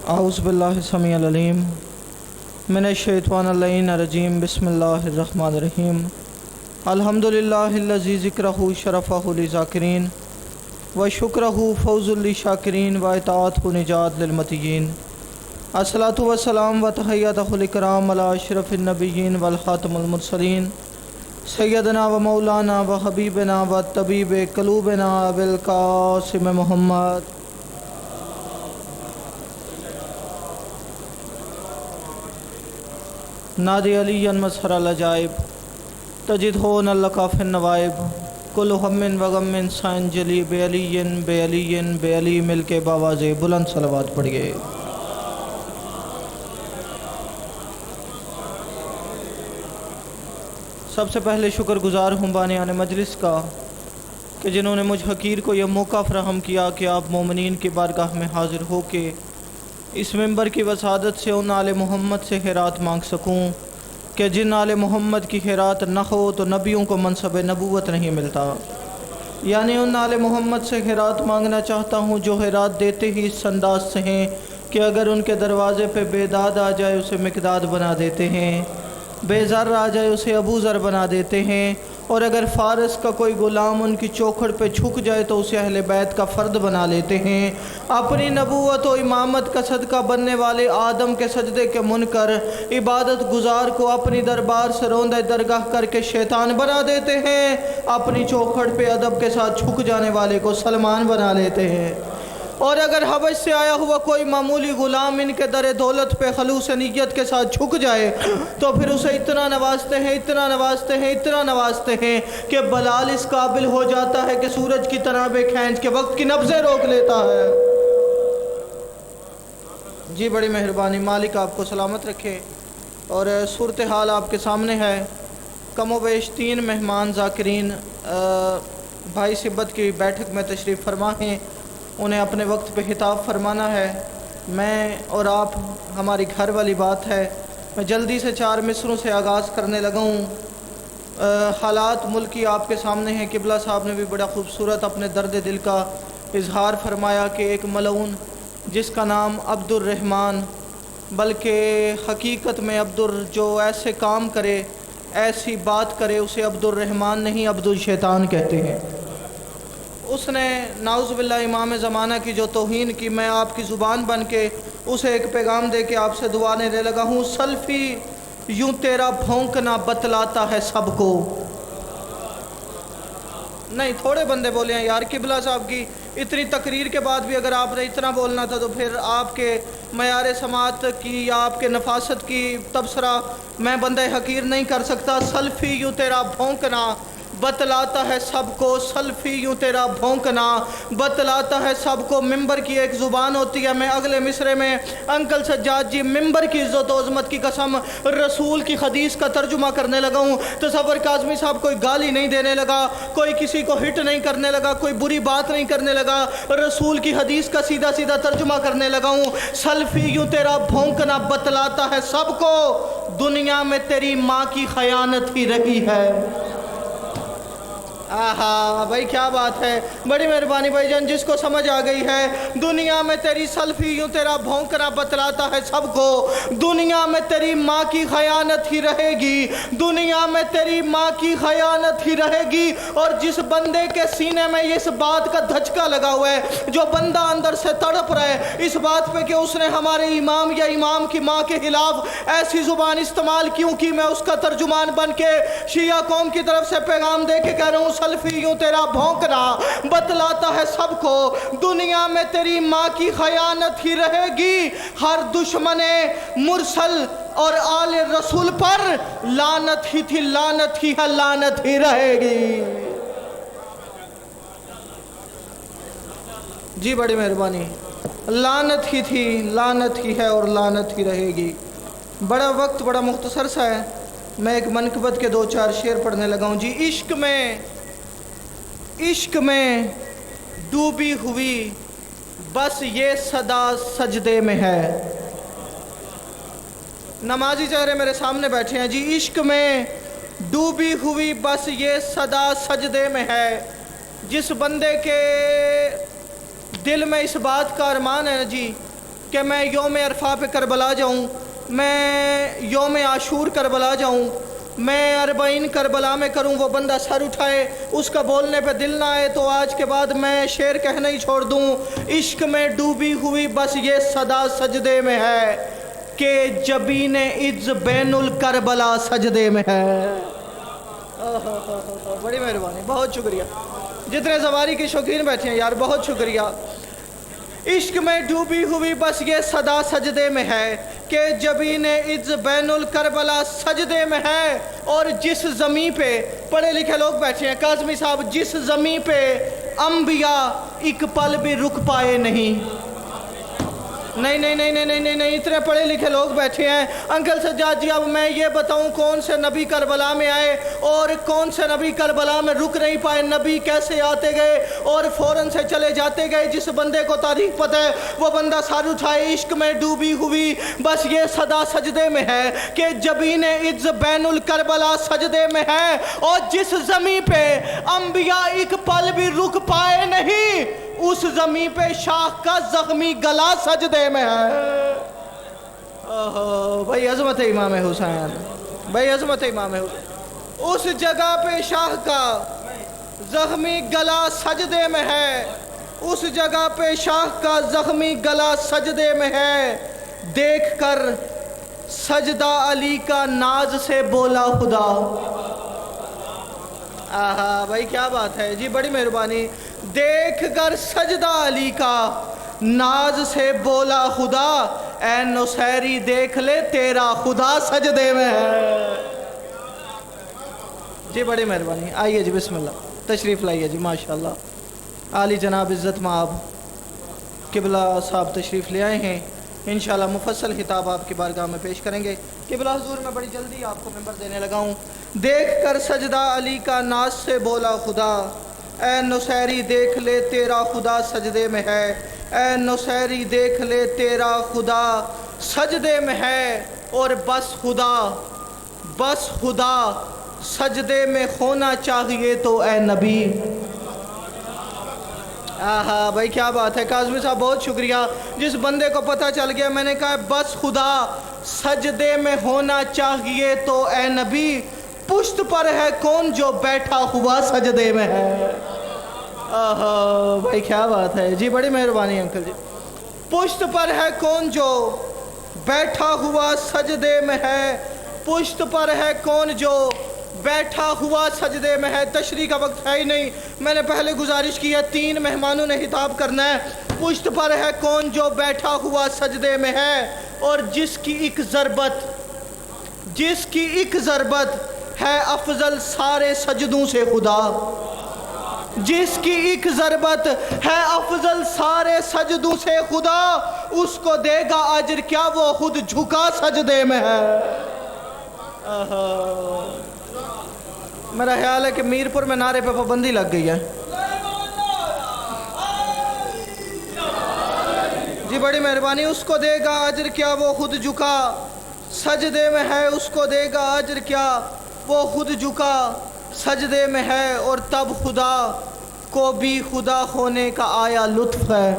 اعوذ باللہ السمیع العلیم من الشیطان اللعین الرجیم بسم اللہ الرحمن الرحیم الحمدللہ الذی ذکرہ شرفہ للذاکرین و شکرہ فوز للشاکرین و اطاعتہ نجات للمطیعین الصلاۃ والسلام و تحیاتہ الکرام علی اشرف النبیین والخاتم المرسلین سیدنا و مولانا و حبیبنا و طبیب قلوبنا ابوالقاسم محمد نادی علی مظہر العجائب تجد ہون اللقاف النوائب کل ہم و غم سائن جلی بے علی مل کے باواز بلند صلوات پڑھیے۔ سب سے پہلے شکر گزار ہوں بانیان مجلس کا کہ جنہوں نے مجھ حقیر کو یہ موقع فراہم کیا کہ آپ مومنین کی بارگاہ میں حاضر ہو کے اس ممبر کی وسادت سے ان آل محمد سے خیرات مانگ سکوں کہ جن آل محمد کی خیرات نہ ہو تو نبیوں کو منصب نبوت نہیں ملتا، یعنی ان آل محمد سے خیرات مانگنا چاہتا ہوں جو خیرات دیتے ہی اس انداز سے ہیں کہ اگر ان کے دروازے پہ بے داد آ جائے اسے مقداد بنا دیتے ہیں، بے ذر آ جائے اسے ابو ذر بنا دیتے ہیں، اور اگر فارس کا کوئی غلام ان کی چوکھڑ پہ جھک جائے تو اسے اہل بیت کا فرد بنا لیتے ہیں۔ اپنی نبوت و امامت کا صدقہ بننے والے آدم کے سجدے کے منکر عبادت گزار کو اپنی دربار سے روندہ درگاہ کر کے شیطان بنا دیتے ہیں، اپنی چوکھڑ پہ ادب کے ساتھ جھک جانے والے کو سلمان بنا لیتے ہیں، اور اگر حبش سے آیا ہوا کوئی معمولی غلام ان کے در دولت پہ خلوص نیت کے ساتھ جھک جائے تو پھر اسے اتنا نوازتے ہیں کہ بلال اس قابل ہو جاتا ہے کہ سورج کی تنابیں کھینچ کے وقت کی نبضیں روک لیتا ہے۔ جی بڑی مہربانی، مالک آپ کو سلامت رکھے۔ اور صورتحال آپ کے سامنے ہے، کم و بیش 3 مہمان ذاکرین بھائی سبت کی بیٹھک میں تشریف فرما ہیں، انہیں اپنے وقت پہ خطاب فرمانا ہے۔ میں اور آپ ہماری گھر والی بات ہے، میں جلدی سے 4 مصروں سے آغاز کرنے لگا ہوں۔ حالات ملکی آپ کے سامنے ہیں، قبلہ صاحب نے بھی بڑا خوبصورت اپنے درد دل کا اظہار فرمایا کہ ایک ملعون جس کا نام عبد الرحمن، بلکہ حقیقت میں جو ایسے کام کرے، ایسی بات کرے، اسے عبد الرحمن نہیں عبد الشیطان کہتے ہیں۔ اس نے نعوذ باللہ امام زمانہ کی جو توہین کی، میں آپ کی زبان بن کے اسے ایک پیغام دے کے آپ سے دعا لینے لگا ہوں۔ سلفی یوں تیرا بھونکنا بتلاتا ہے سب کو۔ نہیں، تھوڑے بندے بولے ہیں یار، قبلہ صاحب کی اتنی تقریر کے بعد بھی اگر آپ نے اتنا بولنا تھا تو پھر آپ کے معیار سماعت کی یا آپ کے نفاست کی تبصرہ میں بندہ حقیر نہیں کر سکتا۔ سلفی یوں تیرا بھونکنا بتلاتا ہے سب کو، سلفی یوں تیرا بھونکنا بتلاتا ہے سب کو۔ ممبر کی ایک زبان ہوتی ہے۔ میں اگلے مصرے میں انکل سجاد جی، ممبر کی عزت و عظمت کی قسم رسول کی حدیث کا ترجمہ کرنے لگا ہوں۔ تصور کاظمی صاحب کوئی گالی نہیں دینے لگا، کوئی کسی کو ہٹ نہیں کرنے لگا، کوئی بری بات نہیں کرنے لگا، رسول کی حدیث کا سیدھا سیدھا ترجمہ کرنے لگا ہوں۔ سلفی یوں تیرا بھونکنا بتلاتا ہے سب کو، دنیا میں تیری ماں کی خیانت ہی رہی ہے۔ آہا بھائی کیا بات ہے، بڑی مہربانی بھائی جان، جس کو سمجھ آ گئی ہے۔ دنیا میں تیری سلفی یوں تیرا بھونکنا بتلاتا ہے سب کو، دنیا میں تیری ماں کی خیانت ہی رہے گی، دنیا میں تیری ماں کی خیانت ہی رہے گی۔ اور جس بندے کے سینے میں اس بات کا دھچکا لگا ہوا ہے، جو بندہ اندر سے تڑپ رہا ہے اس بات پہ کہ اس نے ہمارے امام یا امام کی ماں کے خلاف ایسی زبان استعمال کیوں کی، میں اس کا ترجمان بن کے شیعہ قوم کی طرف سے پیغام دے کے کہہ رہا ہوں، سلفی یوں تیرا بھونکنا بتلاتا ہے سب کو، دنیا میں تیری ماں کی خیانت ہی رہے گی۔ ہر دشمن مرسل اور آل رسول پر لعنت ہی تھی، لعنت ہی ہے، لعنت ہی رہے گی۔ جی بڑی مہربانی، لعنت ہی تھی، لعنت ہی ہے اور لعنت ہی رہے گی۔ بڑا وقت بڑا مختصر سا ہے، میں ایک منقبت کے 2-4 شعر پڑھنے لگا ہوں۔ جی عشق میں ڈوبی ہوئی بس یہ صدا سجدے میں ہے۔ نمازی چہرے میرے سامنے بیٹھے ہیں۔ جی عشق میں ڈوبی ہوئی بس یہ صدا سجدے میں ہے۔ جس بندے کے دل میں اس بات کا ارمان ہے جی کہ میں یوم عرفہ پہ کربلا جاؤں، میں یوم عاشور کربلا جاؤں، میں 40 کربلا میں کروں، وہ بندہ سر اٹھائے، اس کا بولنے پہ دل نہ آئے تو آج کے بعد میں شعر کہنا ہی چھوڑ دوں، عشق میں ڈوبی ہوئی بس یہ صدا سجدے میں ہے کہ جبین عز بین الکربلا سجدے میں ہے۔ بڑی مہربانی، بہت شکریہ۔ جتنے زواری کی شوقین بیٹھے ہیں یار، بہت شکریہ۔ عشق میں ڈوبی ہوئی بس یہ صدا سجدے میں ہے کہ جبین عز بین الکربلا سجدے میں ہے، اور جس زمین پہ پڑھے لکھے لوگ بیٹھے ہیں، کاظمی صاحب، جس زمین پہ انبیاء ایک پل بھی رک پائے نہیں، نہیں، اتنے پڑھے لکھے لوگ بیٹھے ہیں۔ انکل سجاد جی، اب میں یہ بتاؤں کون سے نبی کربلا میں آئے اور کون سے نبی کربلا میں رک نہیں پائے؟ نبی کیسے آتے گئے اور فوراً سے چلے جاتے گئے؟ جس بندے کو تاریخ پتہ ہے وہ بندہ سر اٹھائے۔ عشق میں ڈوبی ہوئی بس یہ صدا سجدے میں ہے کہ جبین عز بین الکربلا سجدے میں ہے، اور جس زمین پہ انبیاء ایک پل بھی رک پائے نہیں، اس زمین پہ شاخ کا زخمی گلا سجدے میں ہے۔ بھائی عظمت امام حسین، بھائی عظمت امام حسین، اس جگہ پہ شاخ کا زخمی گلا سجدے میں ہے، اس جگہ پہ شاخ کا زخمی گلا سجدے میں ہے۔ دیکھ کر سجدہ علی کا ناز سے بولا خدا۔ بھائی کیا بات ہے جی، بڑی مہربانی۔ دیکھ کر سجدہ علی کا ناز سے بولا خدا، اے نصیری دیکھ لے تیرا خدا سجدے میں ہے۔ جی بڑی مہربانی، آئیے جی، بسم اللہ، تشریف لائیے جی، ماشاءاللہ۔ عالی جناب عزت مآب قبلہ صاحب تشریف لے آئے ہیں، انشاءاللہ مفصل خطاب آپ کی بارگاہ میں پیش کریں گے۔ قبلہ حضور، میں بڑی جلدی آپ کو ممبر دینے لگا ہوں۔ دیکھ کر سجدہ علی کا ناز سے بولا خدا، اے نصیری دیکھ لے تیرا خدا سجدے میں ہے، اے نصیری دیکھ لے تیرا خدا سجدے میں ہے، اور بس خدا سجدے میں ہونا چاہیے تو اے نبی۔ بھائی کیا بات ہے کاظمی صاحب، بہت شکریہ۔ جس بندے کو پتہ چل گیا، میں نے کہا بس خدا سجدے میں ہونا چاہیے تو اے نبی، پشت پر ہے کون جو بیٹھا ہوا سجدے میں ہے۔ بھائی کیا بات ہے جی، بڑی مہربانی انکل جی۔ پشت پر ہے کون جو بیٹھا ہوا سجدے میں ہے، پشت پر ہے کون جو بیٹھا ہوا سجدے میں ہے۔ تشریح کا وقت ہے ہی نہیں، میں نے پہلے گزارش کی ہے 3 مہمانوں نے خطاب کرنا ہے۔ پشت پر ہے کون جو بیٹھا ہوا سجدے میں ہے، اور جس کی ایک ضربت ہے افضل سارے سجدوں سے خدا، جس کی ایک ضربت ہے افضل سارے سجدوں سے خدا، اس کو دے گا اجر کیا وہ خود جھکا سجدے میں ہے۔ میرا خیال ہے کہ میرپور میں نعرے پہ پابندی لگ گئی ہے جی، بڑی مہربانی۔ اس کو دے گا اجر کیا وہ خود جھکا سجدے میں ہے، اس کو دے گا اجر کیا وہ خود جھکا سجدے میں ہے، اور تب خدا کو بھی خدا ہونے کا آیا لطف ہے۔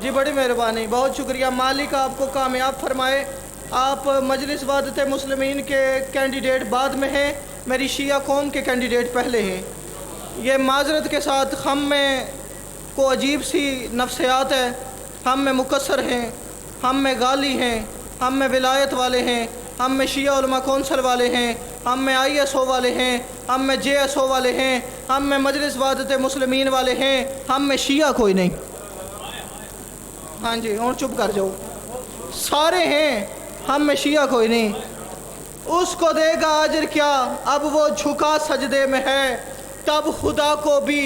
جی بڑی مہربانی، بہت شکریہ۔ مالک آپ کو کامیاب فرمائے۔ آپ مجلس وحدت مسلمین کے کینڈیڈیٹ بعد میں ہیں، میری شیعہ قوم کے کینڈیڈیٹ پہلے ہیں۔ یہ معذرت کے ساتھ ہم میں کو عجیب سی نفسیات ہے، ہم میں مقصر ہیں، ہم میں غالی ہیں، ہم میں ولایت والے ہیں، ہم میں شیعہ علماء کونسل والے ہیں، ہم میں ISO والے ہیں، ہم میں JSO والے ہیں، ہم میں مجلس وحدت مسلمین والے ہیں، ہم میں شیعہ کوئی نہیں۔ ہاں جی، اور چپ کر جاؤ، سارے ہیں، ہم میں شیعہ کوئی نہیں۔ اس کو دے گا اجر کیا اب وہ جھکا سجدے میں ہے، تب خدا کو بھی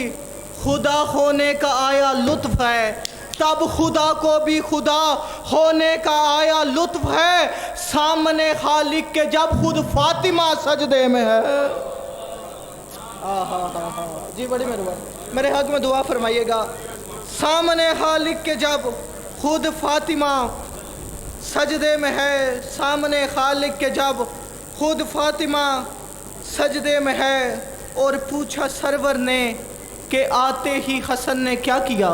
خدا ہونے کا آیا لطف ہے، تب خدا کو بھی خدا ہونے کا آیا لطف ہے، سامنے خالق کے جب خود فاطمہ سجدے میں ہے۔ جی بڑی مہربانی، میرے حق میں دعا فرمائیے گا۔ سامنے خالق کے جب خود فاطمہ سجدے میں ہے، سامنے خالق کے جب خود فاطمہ سجدے میں ہے، اور پوچھا سرور نے کہ آتے ہی حسن نے کیا کیا؟